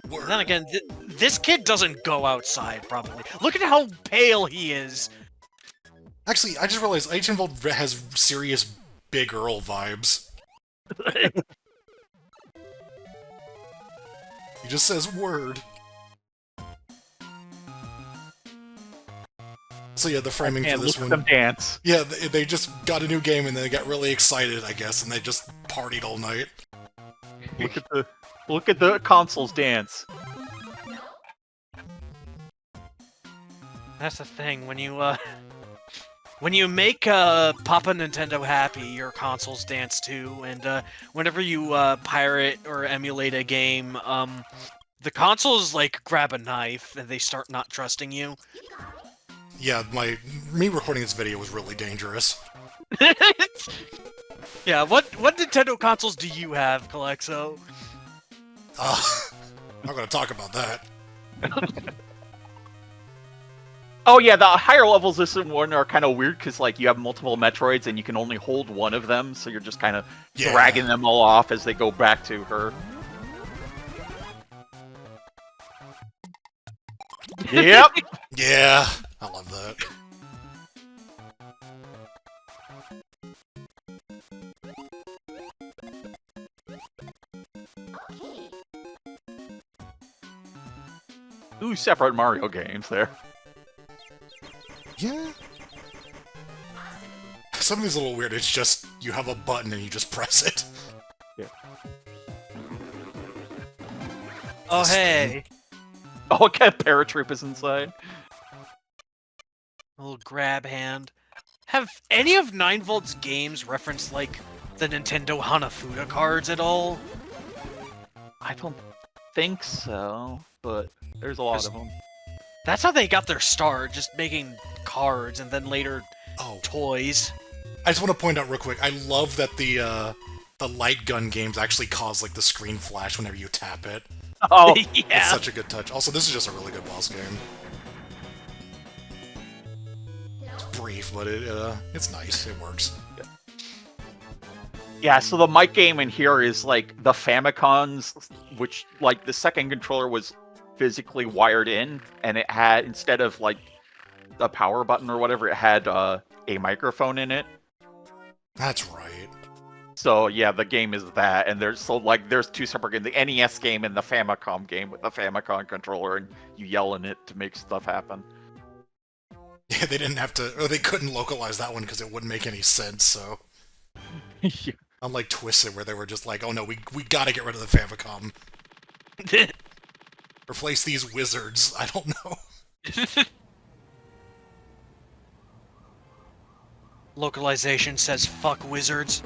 Word. Then again, this kid doesn't go outside, probably. Look at how pale he is. Actually, I just realized Eichenwald has serious Big Earl vibes. He just says word. So yeah, the framing for And this look one. at them dance. Yeah, they just got a new game and they got really excited, I guess, and they just partied all night. Look at the consoles dance. That's the thing, when you make Papa Nintendo happy, your consoles dance too, and whenever you pirate or emulate a game, the consoles like grab a knife and they start not trusting you. Yeah, me recording this video was really dangerous. Yeah, what Nintendo consoles do you have, Calexo? Not gonna talk about that. Oh yeah, the higher levels of this one are kind of weird because like you have multiple Metroids and you can only hold one of them, so you're just kind of dragging them all off as they go back to her. Yep. Yeah, I love that. Two separate Mario games there. Yeah. Some of these are a little weird. It's just you have a button and you just press it. Yeah. Oh hey, Oh, okay, paratroopers inside. a little grab hand. Have any of 9Volt's games referenced like the Nintendo Hanafuda cards at all? I don't think so, but there's a lot of them. That's how they got their start, just making cards and then later toys. I just want to point out real quick, I love that the light gun games actually cause like the screen flash whenever you tap it. Oh, Yeah. It's such a good touch. Also, this is just a really good boss game. It's brief, but it's nice. It works. yeah, so the mic game in here is like the Famicom's, which like the second controller was physically wired in, and it had, instead of like the power button or whatever, it had a microphone in it. That's right. So yeah, the game is that, and there's two separate games: the NES game and the Famicom game with the Famicom controller, and you yell in it to make stuff happen. Yeah, they didn't have to, or they couldn't localize that one because it wouldn't make any sense, so... Yeah. Unlike Twisted, where they were just like, oh no, we gotta get rid of the Famicom. Replace these wizards. I don't know. Localization says fuck wizards.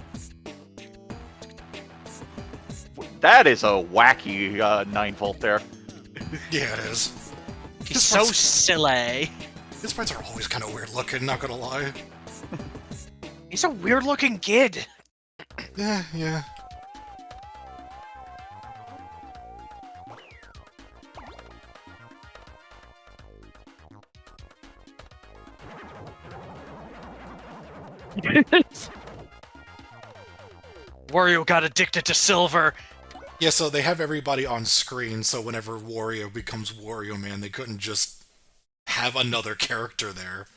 That is a wacky 9-volt there. Yeah, it is. He's so silly. His sprites are always kind of weird looking, not gonna lie. He's a weird looking kid. Yeah. Wario got addicted to silver. Yeah, so they have everybody on screen, so whenever Wario becomes Wario Man, they couldn't just have another character there.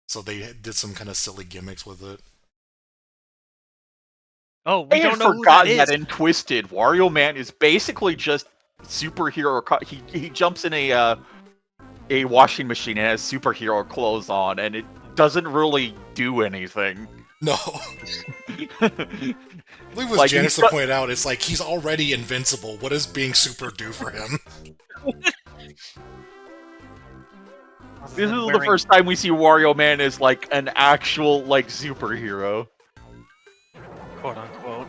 So they did some kind of silly gimmicks with it. Oh, we I don't had know who that forgotten is. that in Twisted, Wario Man is basically just superhero. He jumps in a washing machine and has superhero clothes on, and it doesn't really do anything. No. I believe it was Janice that pointed out, it's like, he's already invincible. What does being super do for him? This is the first time we see Wario Man as like an actual like superhero. Quote unquote.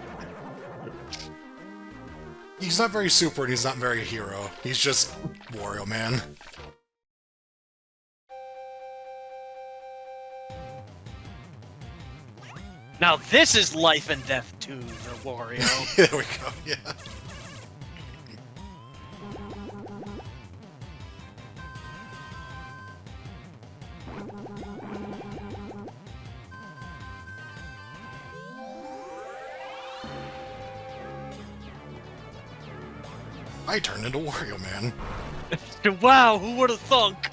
He's not very super and he's not very hero. He's just Wario Man. Now this is life and death to the Wario. There we go, yeah. I turned into Wario Man. Wow, who would have thunk?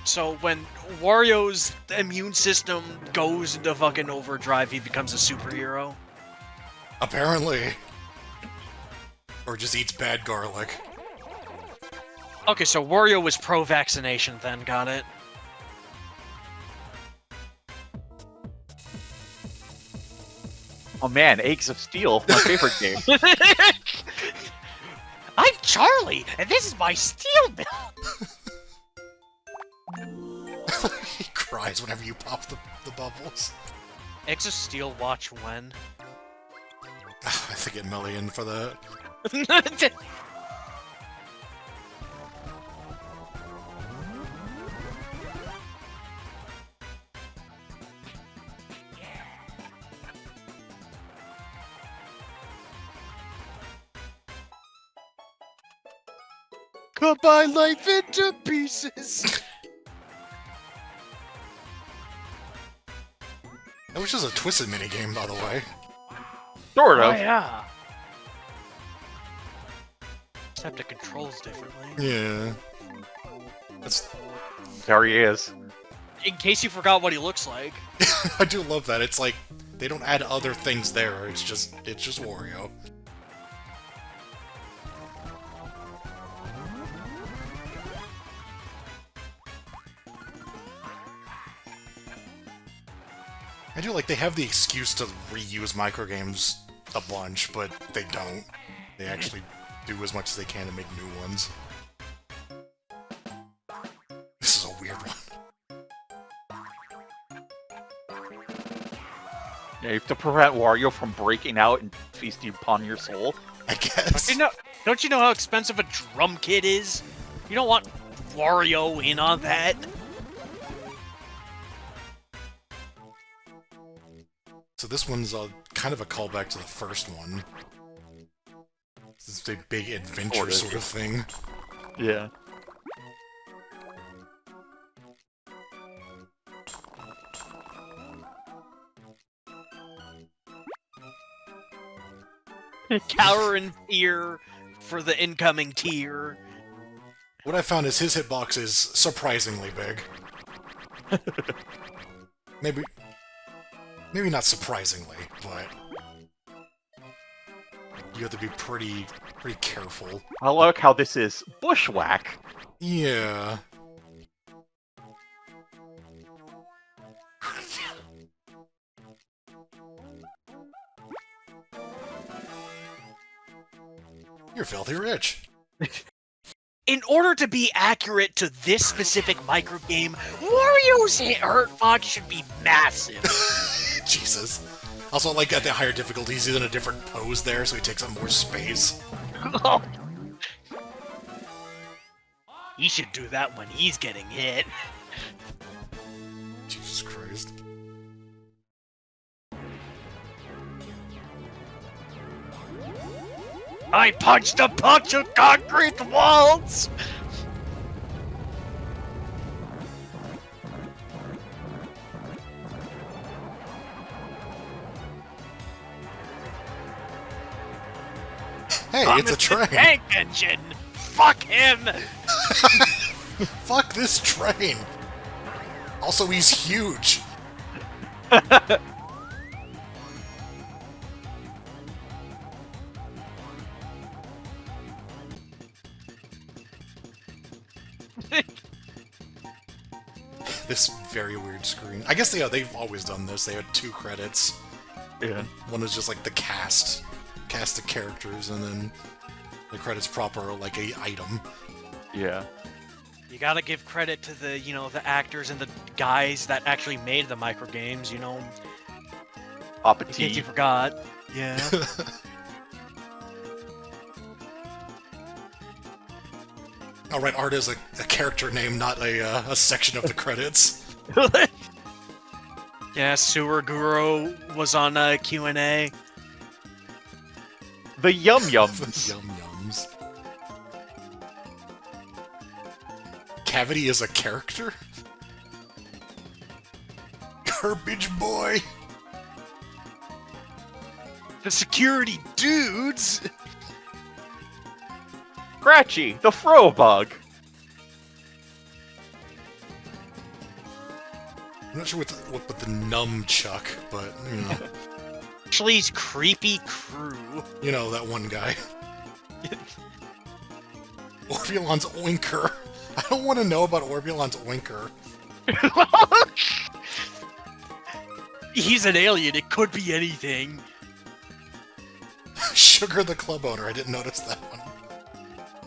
So when Wario's immune system goes into fucking overdrive, he becomes a superhero. Apparently. Or just eats bad garlic. Okay, so Wario was pro-vaccination then, got it? Oh man, Eggs of Steel, my favorite game. I'm Charlie, and this is my steel bill! He cries whenever you pop the bubbles. Eggs of Steel watch when? I think it million for that. Cut my life into pieces! That was just a Twisted minigame, by the way. Sort Oh of. yeah. Except the controls differently. Yeah. That's... There he is. In case you forgot what he looks like. I do love that. It's like, they don't add other things there, it's just Wario. I do like, they have the excuse to reuse microgames a bunch, but they don't. They actually do as much as they can to make new ones. This is a weird one. Yeah, you have to prevent Wario from breaking out and feasting upon your soul. I guess. Don't you know how expensive a drum kit is? You don't want Wario in on that. So this one's kind of a callback to the first one. This is a big adventure sort of thing. Yeah. Cower in fear for the incoming tier. What I found is his hitbox is surprisingly big. Maybe not surprisingly, but you have to be pretty careful. I like how this is bushwhack. Yeah. You're filthy rich. In order to be accurate to this specific microgame, Wario's hurt box should be massive. Jesus. Also, like, at the higher difficulties, he's in a different pose there, so he takes up more space. He should do that when he's getting hit. Jesus Christ. I punched a bunch of concrete walls! Hey, it's a train! Tank engine! Fuck him! Fuck this train! Also, he's huge! This very weird screen. I guess they've always done this. They had 2 credits. Yeah. One is just like the cast of characters, and then the credits proper are like a item. Yeah. You gotta give credit to the, the actors and the guys that actually made the microgames, Papa In T. case you forgot. Yeah. Alright, art is a character name, not a section of the credits. Yeah, Sewer Guru was on Q&A. The Yum The Yums. Yum Yums. Cavity is a character? Garbage boy! The security dudes! Scratchy, the Frobug. I'm not sure what with the nunchuck, but, you know. Actually, he's Creepy Crew. You know, that one guy. Orbulon's oinker. I don't want to know about Orbulon's oinker. He's an alien, it could be anything. Sugar the club owner, I didn't notice that one.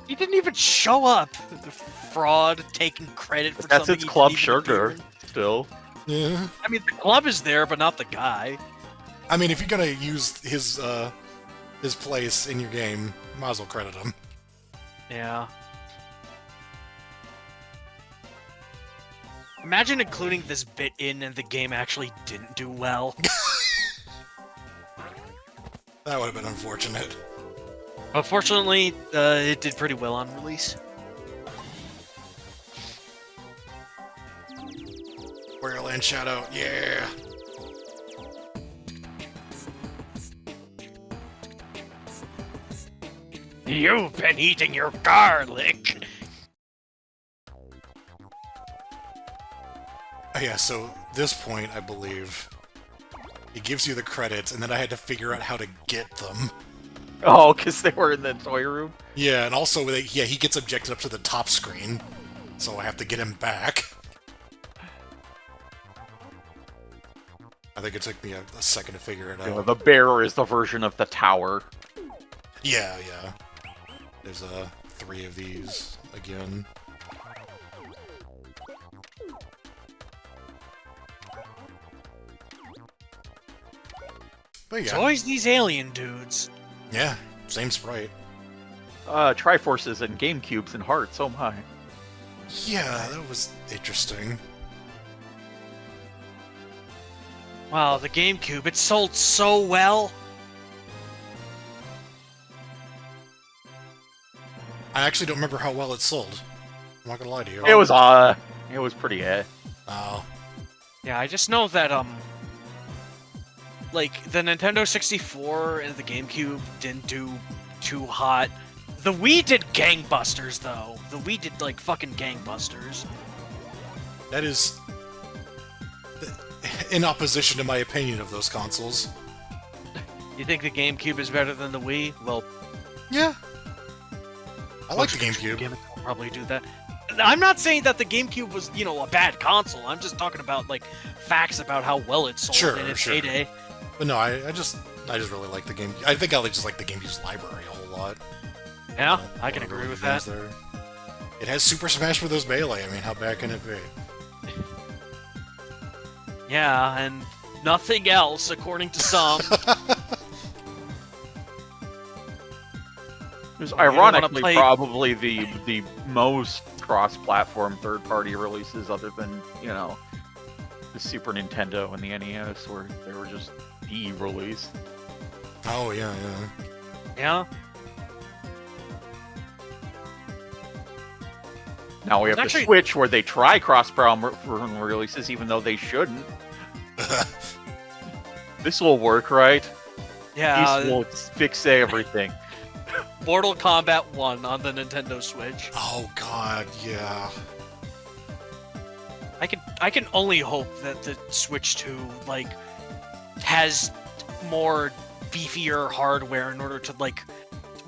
He didn't even show up. The fraud taking credit for That's something its he Club didn't even Sugar, appear in. still. Yeah. I mean, the club is there, but not the guy. I mean, if you're gonna use his place in your game, might as well credit him. Yeah. Imagine including this bit in and the game actually didn't do well. That would have been unfortunate. Unfortunately, it did pretty well on release. Wario Land Shadow, yeah! You've been eating your garlic! Oh yeah, so this point, I believe, it gives you the credits, and then I had to figure out how to get them. Oh, because they were in the toy room? Yeah, and also, yeah, he gets objected up to the top screen, so I have to get him back. I think it took me a second to figure it You know, out. the bear is the version of the tower. Yeah, yeah. There's 3 of these again. But It's yeah, always these alien dudes. yeah, same sprite. Triforces and GameCubes and hearts, oh my. Yeah, that was interesting. Wow, the GameCube, it sold so well. I actually don't remember how well it sold. I'm not gonna lie to you. It was pretty Oh. Yeah, I just know that, like, the Nintendo 64 and the GameCube didn't do too hot. The Wii did gangbusters, though. The Wii did, like, fucking gangbusters. That is in opposition to my opinion of those consoles. You think the GameCube is better than the Wii? Well, Yeah. I like the most GameCube. gamers will probably do that. I'm not saying that the GameCube was, you know, a bad console. I'm just talking about, like, facts about how well it sold Sure, in its sure. heyday. But no, I just really like the GameCube. I think I just like the GameCube's library a whole lot. Yeah, I Lot can of agree really with good games that. there. It has Super Smash Bros. Melee. I mean, how bad can it be? Yeah, and nothing else, according to some. It was don't wanna ironically play- probably the most cross-platform third-party releases other than, you know, the Super Nintendo and the NES, where they were just the release. Oh yeah, yeah. Yeah. Now we have Actually- the Switch, where they try cross-platform releases, even though they shouldn't. This will work, right? Yeah, This will fix everything. Mortal Kombat 1 on the Nintendo Switch. Oh god, yeah. I can only hope that the Switch 2 like has more beefier hardware in order to like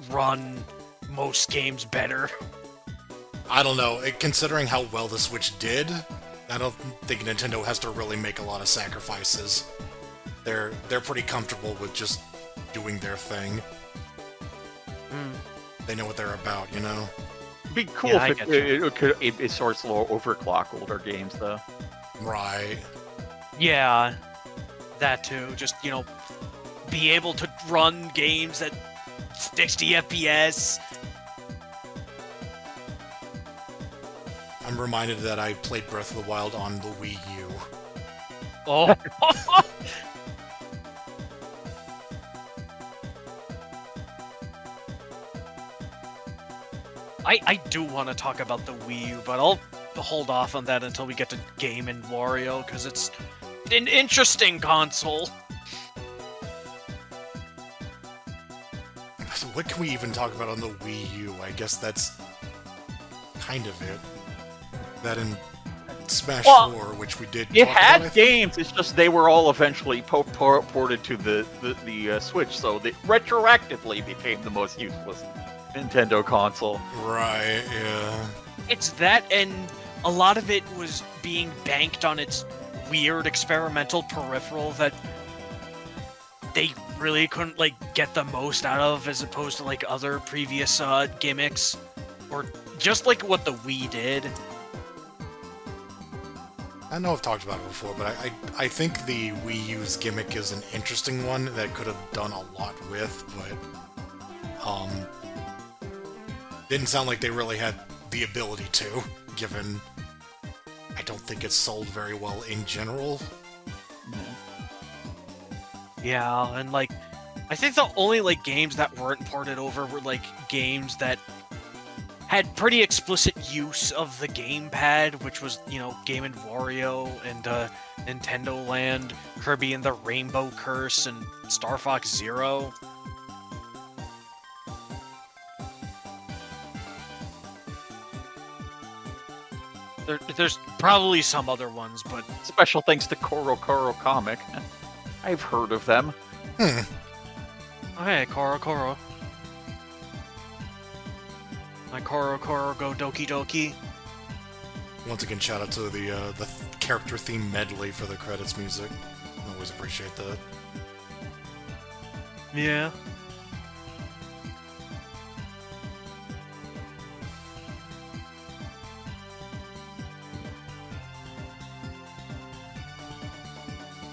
run most games better. I don't know. Considering how well the Switch did, I don't think Nintendo has to really make a lot of sacrifices. They're pretty comfortable with just doing their thing. They know what they're about, you know? It'd be cool Yeah, I if get it sorts low overclock older games, though. Right. Yeah, that too. Just, you know, be able to run games at 60 FPS. I'm reminded that I played Breath of the Wild on the Wii U. Oh. I do want to talk about the Wii U, but I'll hold off on that until we get to Game and Wario, because it's an interesting console. So what can we even talk about on the Wii U? I guess that's kind of it. That and Smash 4, which we did It talk had about, games, it's just they were all eventually ported to the Switch, so they retroactively became the most useless Nintendo console. Right, yeah. It's that, and a lot of it was being banked on its weird experimental peripheral that they really couldn't, like, get the most out of, as opposed to, like, other previous gimmicks, or just like what the Wii did. I know I've talked about it before, but I think the Wii U's gimmick is an interesting one that it could have done a lot with, but didn't sound like they really had the ability to, given I don't think it's sold very well in general. Yeah, and like, I think the only like games that weren't ported over were like games that had pretty explicit use of the gamepad, which was, you know, Game and Wario and Nintendo Land, Kirby and the Rainbow Curse, and Star Fox Zero. There's probably some other ones, but Special thanks to Koro Koro Comic. I've heard of them. okay, Koro. My Koro go Doki Doki. Once again, shout out to the character theme medley for the credits music. I always appreciate that. Yeah.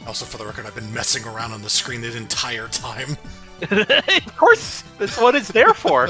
Also, for the record, I've been messing around on the screen the entire time. Of course, that's what it's there for.